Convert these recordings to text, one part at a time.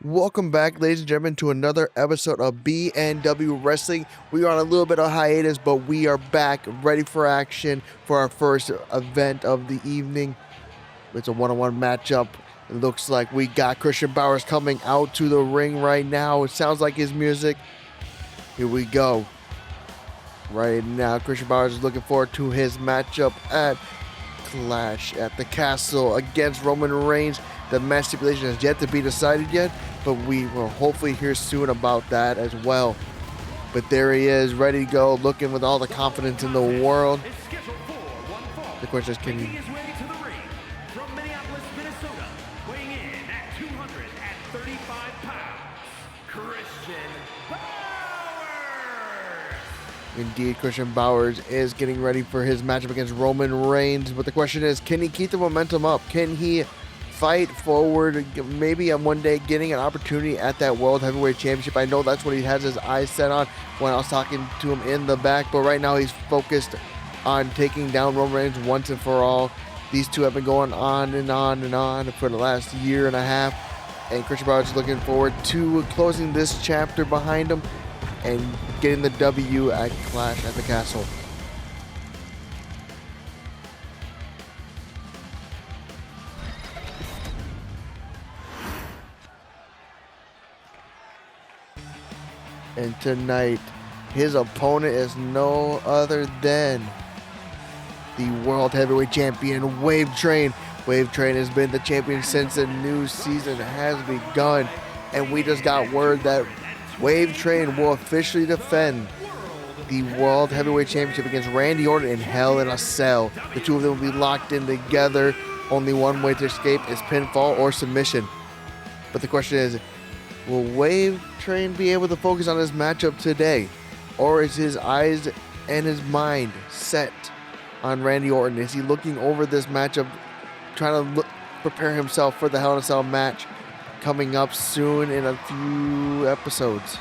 Welcome back, ladies and gentlemen, to another episode of BNW Wrestling. We are on a little bit of hiatus, but we are back, ready for action for our first event of the evening. It's a one-on-one matchup. It looks like we got Christian Bowers coming out to the ring right now. It sounds like his music. Here we go. Right now, Christian Bowers is looking forward to his matchup at Clash at the Castle against Roman Reigns. The match stipulation has yet to be decided yet, but we will hopefully hear soon about that as well. But there he is, ready to go, looking with all the confidence in the world. The question is, can he... Indeed, Christian Bowers is getting ready for his matchup against Roman Reigns. But the question is, can he keep the momentum up? Can he fight forward, maybe on one day getting an opportunity at that World Heavyweight Championship? I know that's what he has his eyes set on when I was talking to him in the back. But right now he's focused on taking down Roman Reigns once and for all. These two have been going on and on and on for the last year and a half. And Christian Bowers is looking forward to closing this chapter behind him and getting the W at Clash at the Castle. And tonight, his opponent is no other than the World Heavyweight Champion, Wave Train. Wave Train has been the champion since the new season has begun. And we just got word that Wave Train will officially defend the World Heavyweight Championship against Randy Orton in Hell in a Cell. The two of them will be locked in together. Only one way to escape is pinfall or submission. But the question is, will Wave Train be able to focus on his matchup today? Or is his eyes and his mind set on Randy Orton? Is he looking over this matchup, trying to prepare himself for the Hell in a Cell match coming up soon in a few episodes?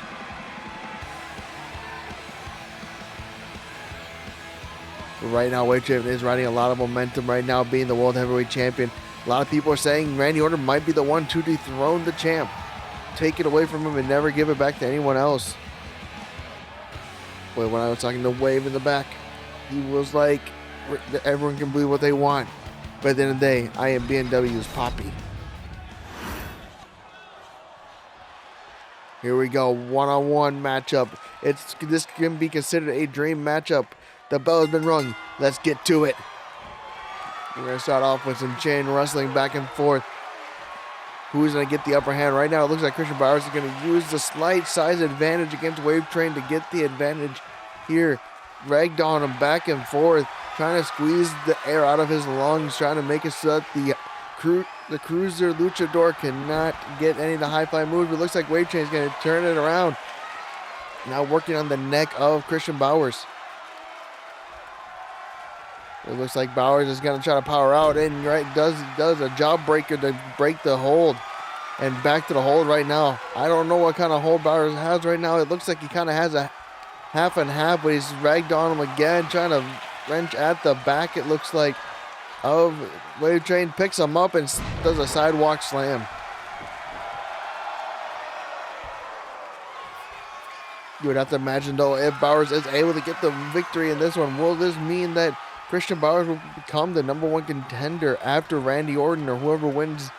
Right now, Wave Train is riding a lot of momentum right now, being the World Heavyweight Champion. A lot of people are saying Randy Orton might be the one to dethrone the champ. Take it away from him and never give it back to anyone else. But when I was talking to Wave in the back, he was like, everyone can believe what they want. But at the end of the day, I am BNW's Poppy. Here we go, one-on-one matchup. This can be considered a dream matchup. The bell has been rung. Let's get to it. We're going to start off with some chain wrestling back and forth. Who's going to get the upper hand? Right now, it looks like Christian Bowers is going to use the slight size advantage against Wave Train to get the advantage here. Ragdoll him back and forth, trying to squeeze the air out of his lungs, trying to make it so that the Cruiser Luchador cannot get any of the high-fly moves. But it looks like Wave Train is going to turn it around. Now working on the neck of Christian Bowers. It looks like Bowers is going to try to power out and does a jawbreaker to break the hold. And back to the hold right now. I don't know what kind of hold Bowers has right now. It looks like he kind of has a half and half, but he's ragged on him again, trying to wrench at the back, it looks like, of Wave Train. Picks him up and does a sidewalk slam. You would have to imagine, though, if Bowers is able to get the victory in this one, will this mean that Christian Bowers will become the #1 contender after Randy Orton or whoever wins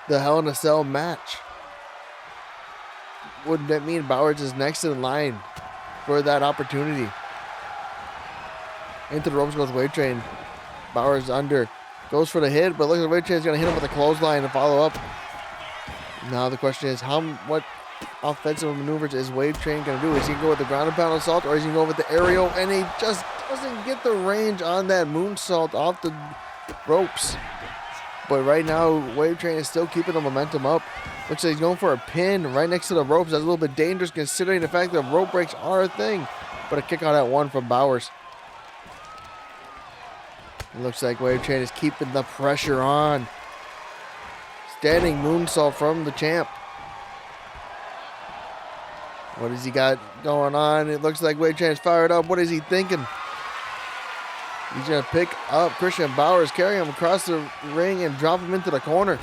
the Hell in a Cell match? Wouldn't that mean Bowers is next in line for that opportunity? Into the ropes goes Wave Train. Bowers under. Goes for the hit, but looks like Wave Train is going to hit him with a clothesline to follow up. Now the question is, what offensive maneuvers is Wave Train going to do? Is he going to go with the ground and pound assault, or is he going to go with the aerial? And he just doesn't get the range on that moonsault off the ropes. But right now, Wave Train is still keeping the momentum up. Looks like he's going for a pin right next to the ropes. That's a little bit dangerous considering the fact that rope breaks are a thing. But a kick out at one from Bowers. It looks like Wave Train is keeping the pressure on. Standing moonsault from the champ. What has he got going on? It looks like Wave Train is fired up. What is he thinking? He's going to pick up Christian Bowers, carry him across the ring, and drop him into the corner.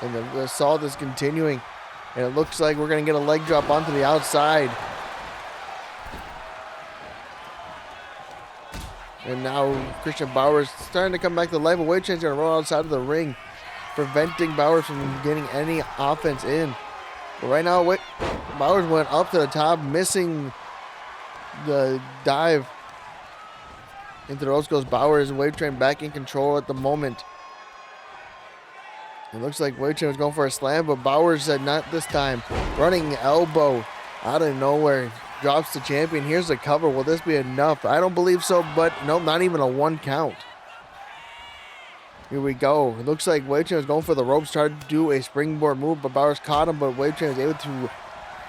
And the assault is continuing. And it looks like we're going to get a leg drop onto the outside. And now Christian Bauer is starting to come back to life. A Wave Train's going to roll outside of the ring, preventing Bowers from getting any offense in. But right now, Bowers went up to the top, missing the dive into the ropes. Goes Bowers. Wave Train back in control at the moment. It looks like Wave Train was going for a slam, but Bowers said not this time. Running elbow out of nowhere. Drops the champion. Here's the cover. Will this be enough? I don't believe so, but nope, not even a 1 count. Here we go. It looks like Wave Train was going for the ropes, tried to do a springboard move, but Bowers caught him, but Wave Train was able to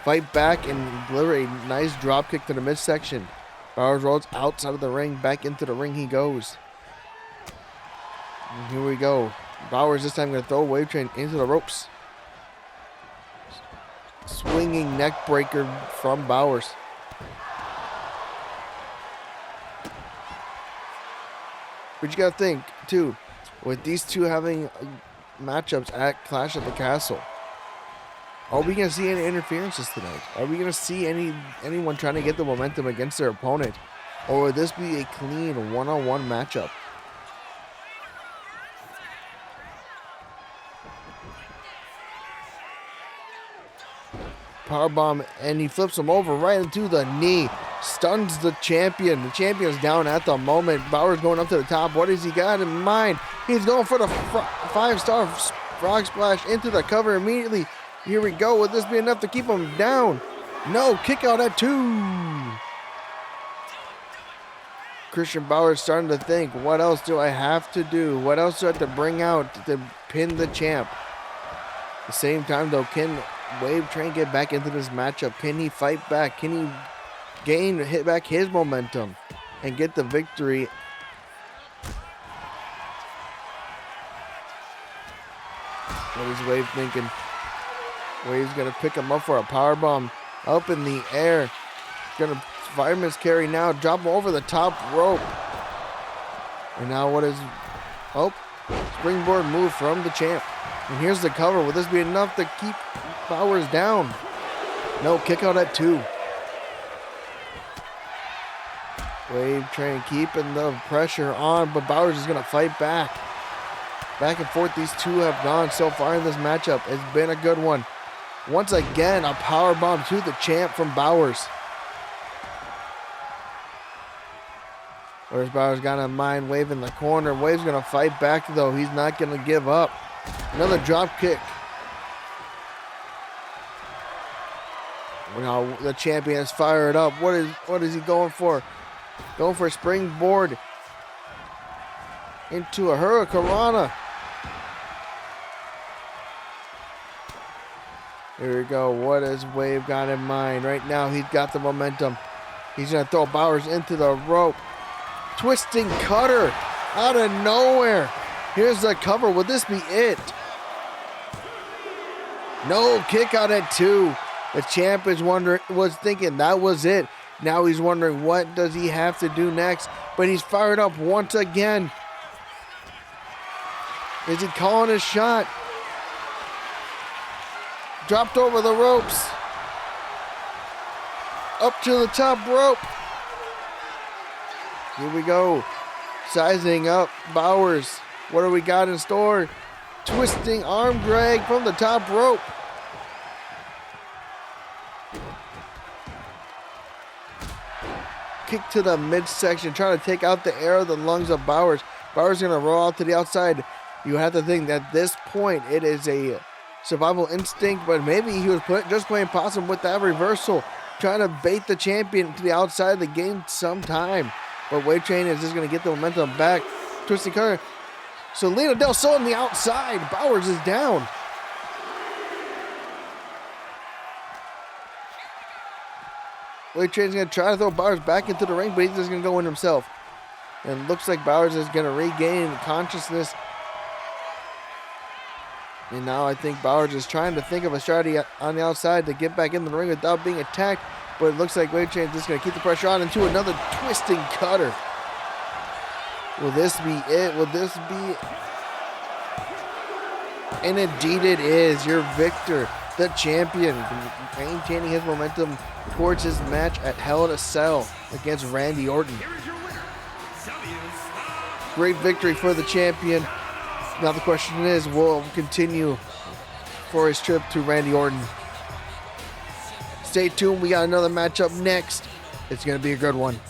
fight back and deliver a nice drop kick to the midsection. Bowers rolls outside of the ring. Back into the ring he goes. And here we go. Bowers this time going to throw Wave Train into the ropes. Swinging neck breaker from Bowers. But you got to think, too, with these two having matchups at Clash at the Castle, are we going to see any interferences tonight? Are we going to see anyone trying to get the momentum against their opponent? Or would this be a clean one-on-one matchup? Powerbomb, and he flips him over right into the knee. Stuns the champion. The champion's down at the moment. Bowers going up to the top. What has he got in mind? He's going for the 5-star frog splash into the cover immediately. Here we go. Will this be enough to keep him down? No. Kick out at 2. Christian Bowers starting to think, what else do I have to do? What else do I have to bring out to pin the champ? At the same time, though, can Wave Train get back into this matchup? Can he fight back? Can he hit back his momentum and get the victory? What is Wave thinking? Wave's going to pick him up for a powerbomb up in the air. Going to fireman's carry now. Drop him over the top rope. And now what is... Oh, springboard move from the champ. And here's the cover. Will this be enough to keep Bowers down? No, kick out at 2. Wave Train keeping the pressure on, but Bowers is going to fight back. Back and forth these two have gone so far in this matchup. It's been a good one. Once again, a powerbomb to the champ from Bowers. Where's Bowers got in mind? Wave in the corner. Wave's going to fight back, though. He's not going to give up. Another drop kick. Now the champion is fired up. What is he going for? Going for a springboard into a hurricanrana. Here we go. What has Wave got in mind? Right now he's got the momentum. He's going to throw Bowers into the rope. Twisting cutter out of nowhere. Here's the cover. Will this be it? No, kick out at 2. The champ was thinking that was it. Now he's wondering what does he have to do next. But he's fired up once again. Is he calling his shot? Dropped over the ropes. Up to the top rope. Here we go. Sizing up Bowers. What do we got in store? Twisting arm drag from the top rope. Kick to the midsection, trying to take out the air of the lungs of Bowers. Bowers going to roll out to the outside. You have to think that at this point it is a survival instinct, but maybe he was just playing possum with that reversal, trying to bait the champion to the outside of the game sometime. But Wave Train is just going to get the momentum back. Twisting cutter. Selena Del Sol on the outside. Bowers is down. Wave Train's going to try to throw Bowers back into the ring, but he's just going to go in himself. And looks like Bowers is going to regain consciousness. And now I think Bowers is trying to think of a strategy on the outside to get back in the ring without being attacked. But it looks like Wave Train is just going to keep the pressure on into another twisting cutter. Will this be it? Will this be... And indeed it is. Your victor, the champion, maintaining his momentum towards his match at Hell in a Cell against Randy Orton. Great victory for the champion. Now the question is, will he continue for his trip to Randy Orton? Stay tuned. We got another matchup next. It's going to be a good one.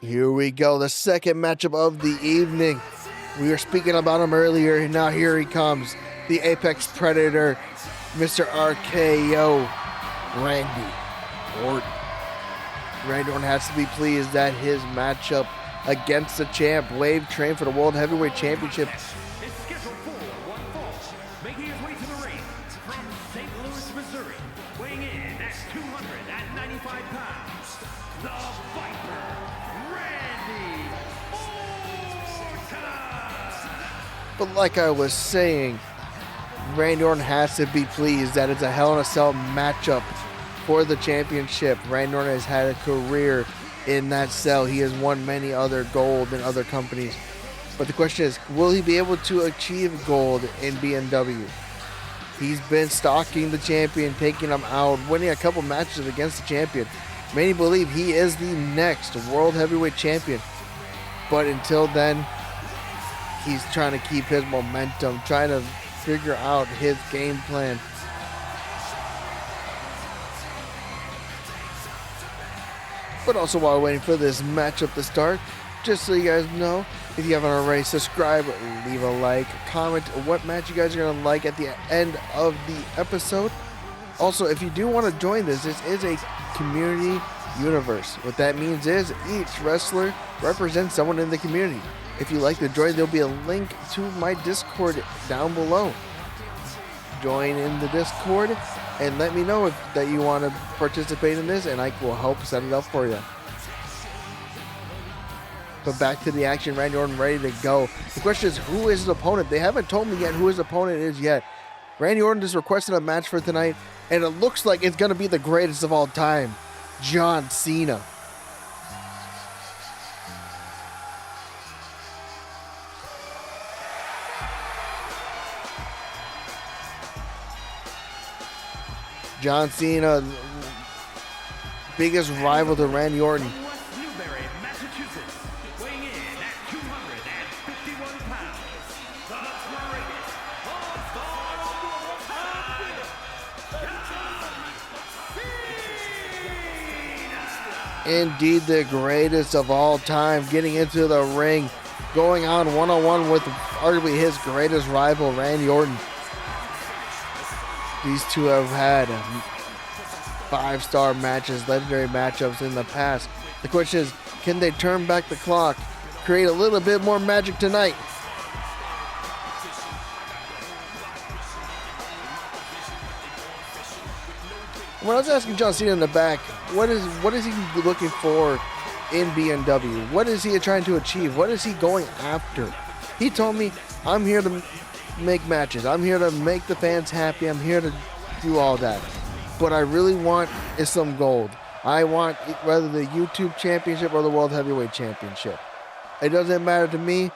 Here we go, the second matchup of the evening. We were speaking about him earlier, and now here he comes. The Apex Predator, Mr. RKO, Randy Orton. Randy Orton has to be pleased that his matchup against the champ, Wave Train, for the World Heavyweight Championship. It's scheduled for one fall, making his way to the ring from St. Louis, Missouri, weighing in at 295 pounds, the Viper, Randy Orton. But like I was saying, Randy Orton has to be pleased that it's a Hell in a Cell matchup for the championship. Randy Orton has had a career in that cell. He has won many other gold in other companies. But the question is, will he be able to achieve gold in BNW? He's been stalking the champion, taking him out, winning a couple matches against the champion. Many believe he is the next World Heavyweight Champion. But until then, he's trying to keep his momentum, trying to figure out his game plan. But also, while waiting for this matchup to start, just so you guys know, if you haven't already, subscribe, leave a like, comment what match you guys are going to like at the end of the episode. Also, if you do want to join this is a community universe. What that means is each wrestler represents someone in the community. If you like to join, there'll be a link to my Discord down below. Join in the Discord and let me know that you want to participate in this, and I will help set it up for you. But back to the action. Randy Orton ready to go. The question is, who is his opponent? They haven't told me yet who his opponent is yet. Randy Orton just requested a match for tonight, and it looks like it's going to be the greatest of all time, John Cena. John Cena, biggest rival to Randy Orton. Newbury, Massachusetts, weighing in at 251 pounds, the greatest of all time, Indeed, the greatest of all time, getting into the ring, going on one-on-one with arguably his greatest rival, Randy Orton. These two have had 5-star matches, legendary matchups in the past. The question is, can they turn back the clock, create a little bit more magic tonight? When I was asking John Cena in the back, what is he looking for in BNW? What is he trying to achieve? What is he going after? He told me, I'm here to make matches. I'm here to make the fans happy. I'm here to do all that. What I really want is some gold. I want whether the YouTube Championship or the World Heavyweight Championship. It doesn't matter to me.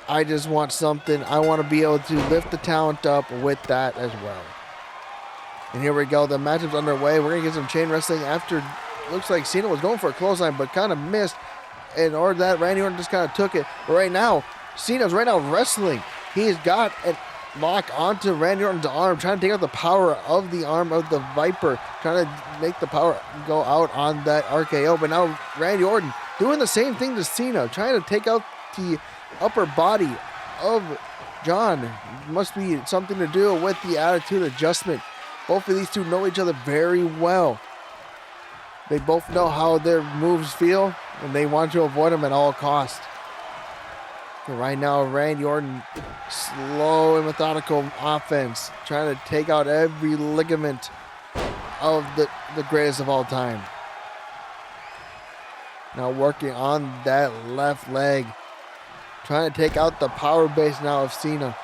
I just want something. I want to be able to lift the talent up with that as well. And here we go. The matchup's underway. We're going to get some chain wrestling after. Looks like Cena was going for a clothesline, but kind of missed. And or that Randy Orton just kind of took it. But right now, Cena's right now wrestling. He's got a lock onto Randy Orton's arm, trying to take out the power of the arm of the Viper, trying to make the power go out on that RKO. But now Randy Orton doing the same thing to Cena, trying to take out the upper body of John. Must be something to do with the attitude adjustment. Both of these two know each other very well. They both know how their moves feel, and they want to avoid them at all costs. Right now, Randy Orton, slow and methodical offense, trying to take out every ligament of the greatest of all time. Now working on that left leg, trying to take out the power base now of Cena.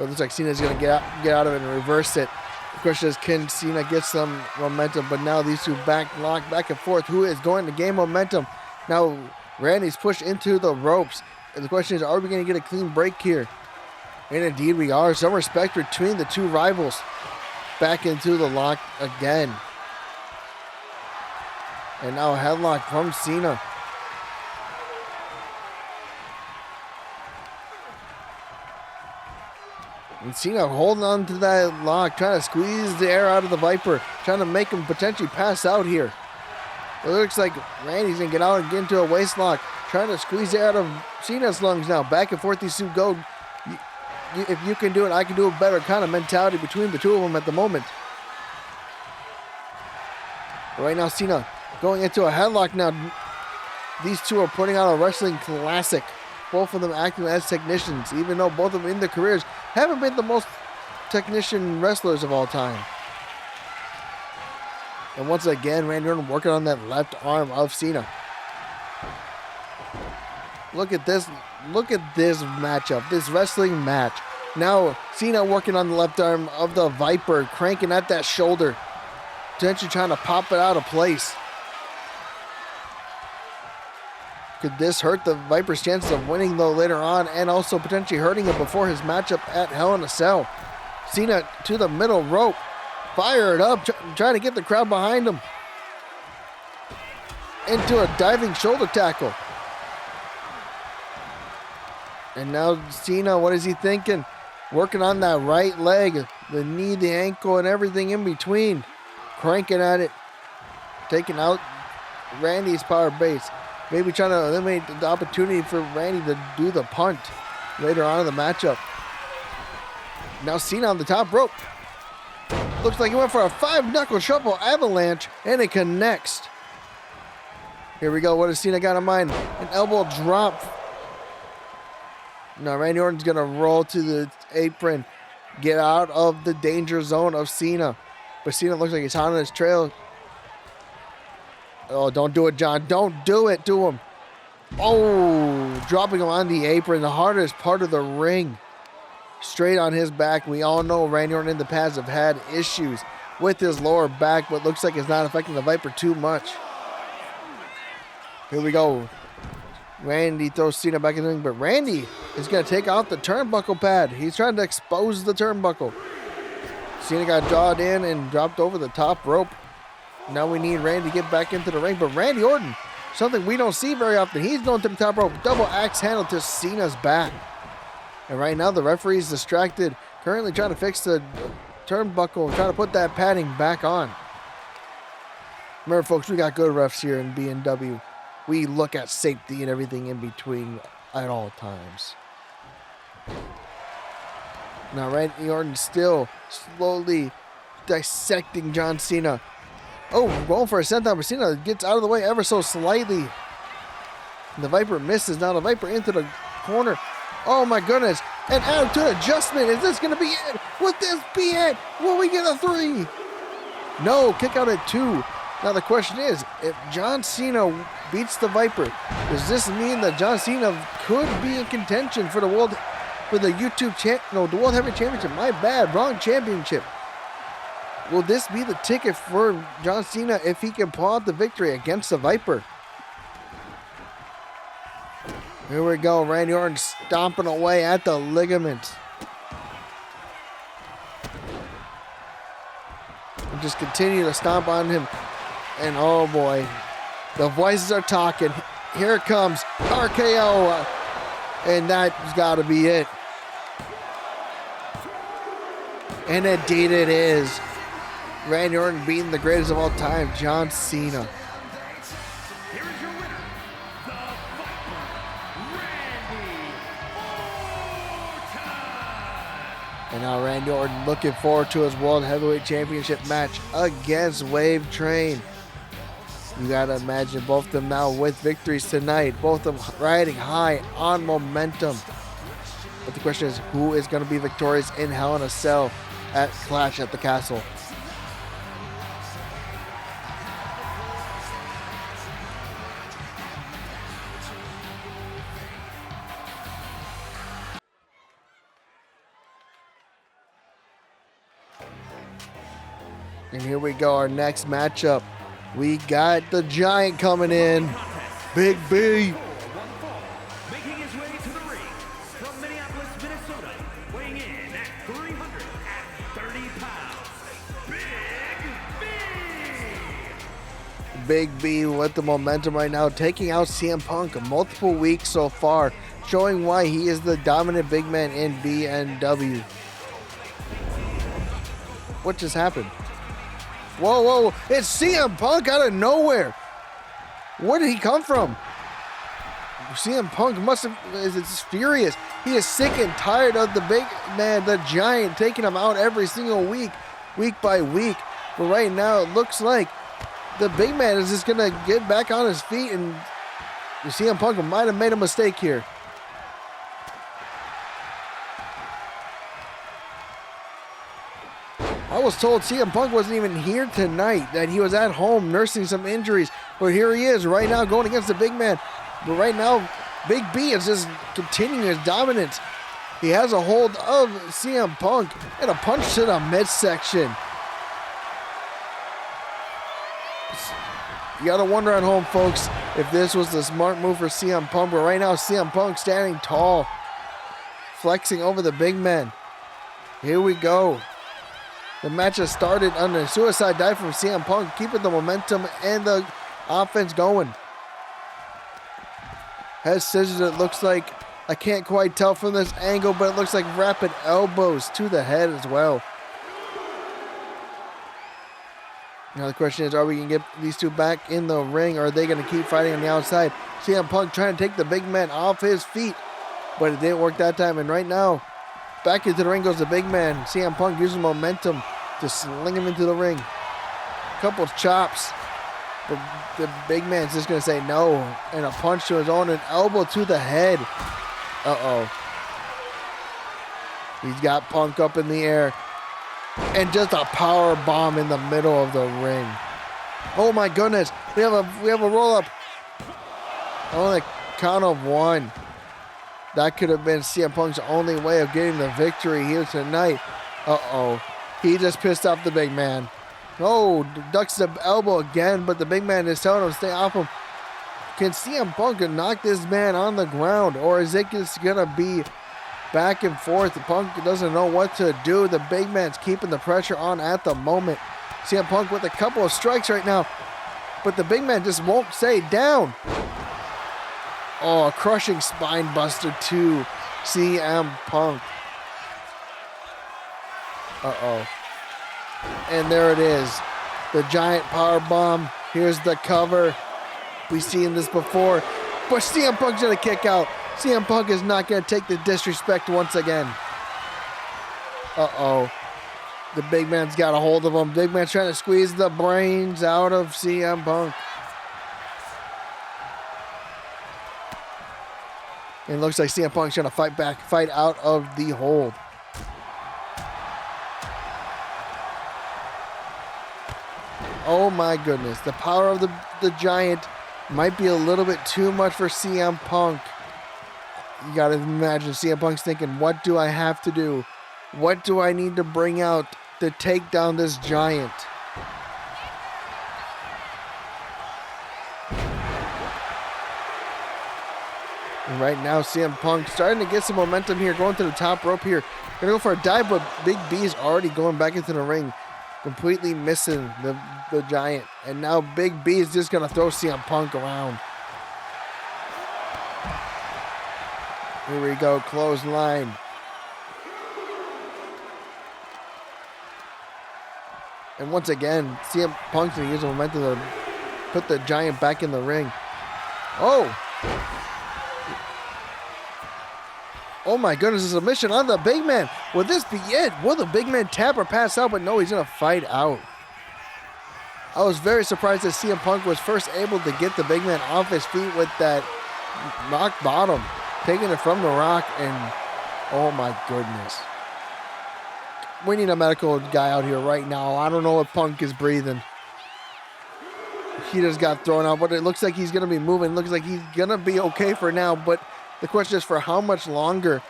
But it looks like Cena's going to get out of it and reverse it. The question is, can Cena get some momentum? But now these two lock back and forth. Who is going to gain momentum? Now Randy's pushed into the ropes. And the question is, are we going to get a clean break here? And indeed we are. Some respect between the two rivals. Back into the lock again. And now a headlock from Cena. And Cena holding on to that lock, trying to squeeze the air out of the Viper, trying to make him potentially pass out here. It looks like Randy's going to get out and get into a waist lock, trying to squeeze the air out of Cena's lungs now. Back and forth these two go. If you can do it, I can do it better kind of mentality between the two of them at the moment. But right now, Cena going into a headlock now. These two are putting out a wrestling classic. Both of them acting as technicians, even though both of them in their careers haven't been the most technician wrestlers of all time. And once again, Randy Orton working on that left arm of Cena. Look at this matchup, this wrestling match. Now Cena working on the left arm of the Viper, cranking at that shoulder, potentially trying to pop it out of place. Could this hurt the Viper's chances of winning though later on, and also potentially hurting him before his matchup at Hell in a Cell? Cena to the middle rope, fire it up, trying to get the crowd behind him. Into a diving shoulder tackle. And now Cena, what is he thinking? Working on that right leg, the knee, the ankle, and everything in between. Cranking at it. Taking out Randy's power base. Maybe trying to eliminate the opportunity for Randy to do the punt later on in the matchup. Now Cena on the top rope. Looks like he went for a 5-knuckle shuffle avalanche, and it connects. Here we go. What has Cena got in mind? An elbow drop. Now Randy Orton's going to roll to the apron, get out of the danger zone of Cena. But Cena looks like he's hot on his trail. Oh, don't do it, John. Don't do it to him. Oh, dropping him on the apron, the hardest part of the ring. Straight on his back. We all know Randy Orton in the past have had issues with his lower back, but looks like it's not affecting the Viper too much. Here we go. Randy throws Cena back in the ring, but Randy is going to take off the turnbuckle pad. He's trying to expose the turnbuckle. Cena got jawed in and dropped over the top rope. Now we need Randy to get back into the ring, but Randy Orton, something we don't see very often, he's going to the top rope, double axe handle to Cena's back. And right now the referee's distracted, currently trying to fix the turnbuckle, trying to put that padding back on. Remember folks, we got good refs here in BNW. We look at safety and everything in between at all times. Now Randy Orton still slowly dissecting John Cena. Oh, going for a senton, but Cena gets out of the way ever so slightly. The Viper misses. Now the Viper into the corner. Oh my goodness. An attitude adjustment. Is this going to be it? Would this be it? Will we get a 3? No, kick out at 2. Now the question is, if John Cena beats the Viper, does this mean that John Cena could be in contention for the the World Heavyweight Championship? My bad, wrong championship. Will this be the ticket for John Cena if he can pull out the victory against the Viper? Here we go, Randy Orton stomping away at the ligament. And just continue to stomp on him. And oh boy, the voices are talking. Here it comes, RKO. And that's got to be it. And indeed it is. Randy Orton beating the greatest of all time, John Cena. Here is your winner, the Viper, Randy Orton. And now Randy Orton looking forward to his World Heavyweight Championship match against Wave Train. You gotta imagine both of them now with victories tonight, both of them riding high on momentum. But the question is, who is going to be victorious in Hell in a Cell at Clash at the Castle? And here we go, our next matchup. We got the Giant coming in. Big B. Making his way to the ring from Minneapolis, Minnesota, weighing in at 330 pounds, Big B. Big B with the momentum right now, taking out CM Punk multiple weeks so far, showing why he is the dominant big man in BNW. What just happened? Whoa, whoa, it's CM Punk out of nowhere. Where did he come from? CM Punk is furious. He is sick and tired of the big man, the Giant, taking him out every single week by week. But right now, it looks like the big man is just going to get back on his feet, and CM Punk might have made a mistake here. I was told CM Punk wasn't even here tonight, that he was at home nursing some injuries. But here he is right now going against the big man. But right now, Big B is just continuing his dominance. He has a hold of CM Punk and a punch to the midsection. You gotta wonder at home, folks, if this was the smart move for CM Punk. But right now, CM Punk standing tall, flexing over the big man. Here we go. The match has started on a suicide dive from CM Punk, keeping the momentum and the offense going. Has scissors, it looks like. I can't quite tell from this angle, but it looks like rapid elbows to the head as well. Now the question is, are we going to get these two back in the ring, or are they going to keep fighting on the outside? CM Punk trying to take the big man off his feet, but it didn't work that time. And right now, back into the ring goes the big man. CM Punk using momentum to sling him into the ring. Couple chops. But the big man's just going to say no. And a punch to his own, an elbow to the head. Uh-oh. He's got Punk up in the air. And just a power bomb in the middle of the ring. Oh my goodness. We have a roll-up. On the count of one. That could have been CM Punk's only way of getting the victory here tonight. Uh-oh. He just pissed off the big man. Oh, ducks the elbow again, but the big man is telling him to stay off him. Can CM Punk knock this man on the ground, or is it just going to be back and forth? Punk doesn't know what to do. The big man's keeping the pressure on at the moment. CM Punk with a couple of strikes right now, but the big man just won't stay down. Oh, a crushing spine buster to CM Punk. Uh-oh. And there it is. The giant power bomb. Here's the cover. We've seen this before. But CM Punk's going to kick out. CM Punk is not going to take the disrespect once again. Uh-oh. The big man's got a hold of him. Big man's trying to squeeze the brains out of CM Punk. And it looks like CM Punk's trying to fight back, fight out of the hold. Oh my goodness. The power of the Giant might be a little bit too much for CM Punk. You gotta imagine CM Punk's thinking, what do I have to do? What do I need to bring out to take down this Giant? And right now, CM Punk starting to get some momentum here, going to the top rope here. Gonna go for a dive, but Big B is already going back into the ring, completely missing the Giant. And now Big B is just gonna throw CM Punk around. Here we go, clothesline. And once again, CM Punk's gonna use the momentum to put the Giant back in the ring. Oh! Oh my goodness, a submission on the big man. Will this be it? Will the big man tap or pass out? But no, he's gonna fight out. I was very surprised that CM Punk was first able to get the big man off his feet with that rock bottom, taking it from the rock, and oh my goodness. We need a medical guy out here right now. I don't know if Punk is breathing. He just got thrown out, but it looks like he's gonna be moving. It looks like he's gonna be okay for now, but the question is for how much longer.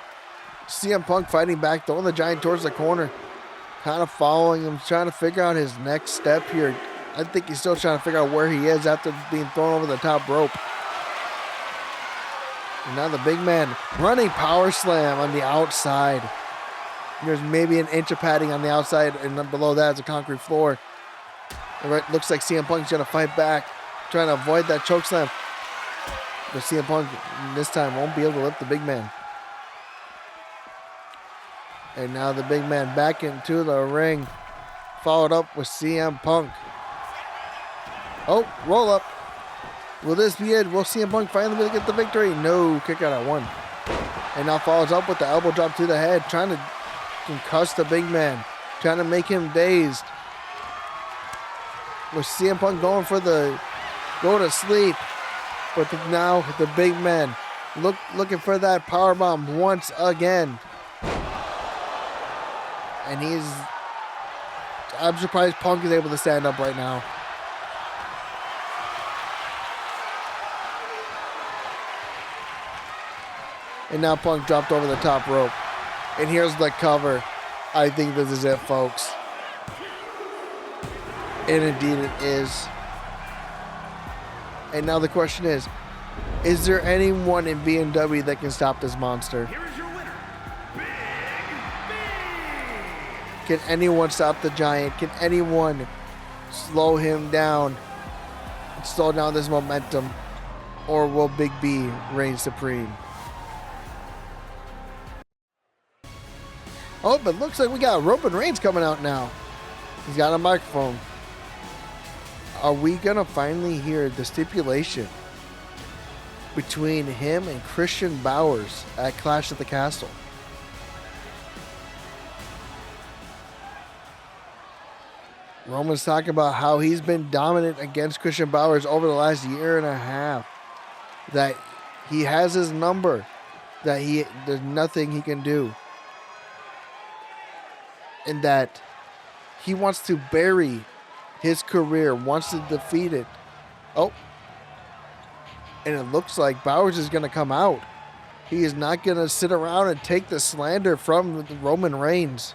CM Punk fighting back, throwing the Giant towards the corner. kind of following him, trying to figure out his next step here. I think he's still trying to figure out where he is after being thrown over the top rope. And now the big man running power slam on the outside. There's maybe an inch of padding on the outside, and then below that is a concrete floor. It looks like CM Punk's going to fight back, trying to avoid that choke slam. But CM Punk this time won't be able to lift the big man. And now the big man back into the ring, followed up with CM Punk. Oh, roll up. Will this be it? Will CM Punk finally get the victory? No, kick out at 1. And now follows up with the elbow drop to the head, trying to concuss the big man, trying to make him dazed. With CM Punk going for the go to sleep. But now the big man looking for that powerbomb once again. And I'm surprised Punk is able to stand up right now. And now Punk dropped over the top rope. And here's the cover. I think this is it, folks. And indeed it is. And now the question is there anyone in BNW that can stop this monster? Here is your winner, Big B. Can anyone stop the Giant? Can anyone slow him down? Slow down this momentum? Or will Big B reign supreme? Oh, but looks like we got Roman Reigns coming out now. He's got a microphone. Are we going to finally hear the stipulation between him and Christian Bowers at Clash at the Castle? Roman's talking about how he's been dominant against Christian Bowers over the last year and a half. That he has his number. That there's nothing he can do. And that he wants to bury his career, wants to defeat it. Oh. And it looks like Bowers is going to come out. He is not going to sit around and take the slander from Roman Reigns.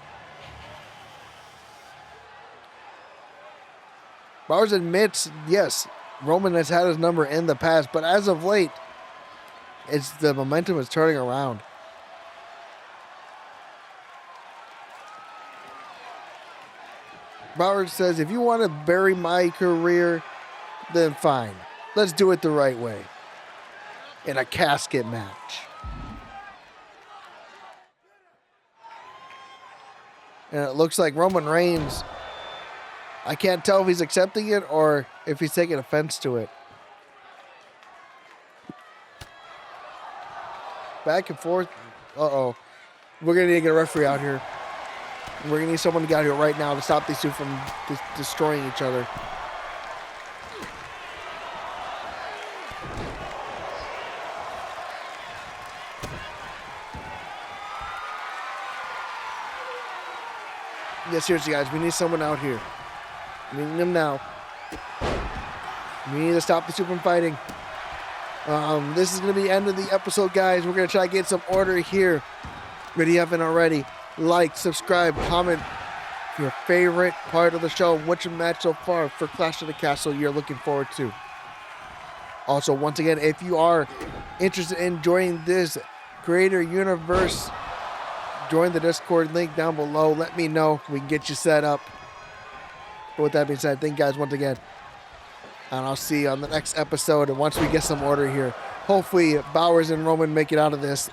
Bowers admits, yes, Roman has had his number in the past, but as of late, the momentum is turning around. Bowers says, if you want to bury my career, then fine. Let's do it the right way. In a casket match. And it looks like Roman Reigns, I can't tell if he's accepting it or if he's taking offense to it. Back and forth. Uh-oh. We're going to need to get a referee out here. We're going to need someone to get out here right now to stop these two from destroying each other. Yeah, seriously, guys, we need someone out here. We need them now. We need to stop these two from fighting. This is going to be the end of the episode, guys. We're going to try to get some order here. But if you haven't already, like, subscribe, comment your favorite part of the show. Which match so far for Clash of the Castle you're looking forward to. Also, once again, if you are interested in joining this Creator Universe, join the Discord link down below. Let me know. We can get you set up. But with that being said, thank you guys once again. And I'll see you on the next episode. And once we get some order here, hopefully Bowers and Roman make it out of this.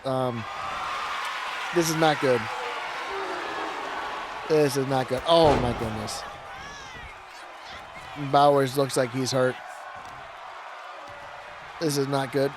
This is not good. This is not good. Oh, my goodness. Bowers looks like he's hurt. This is not good.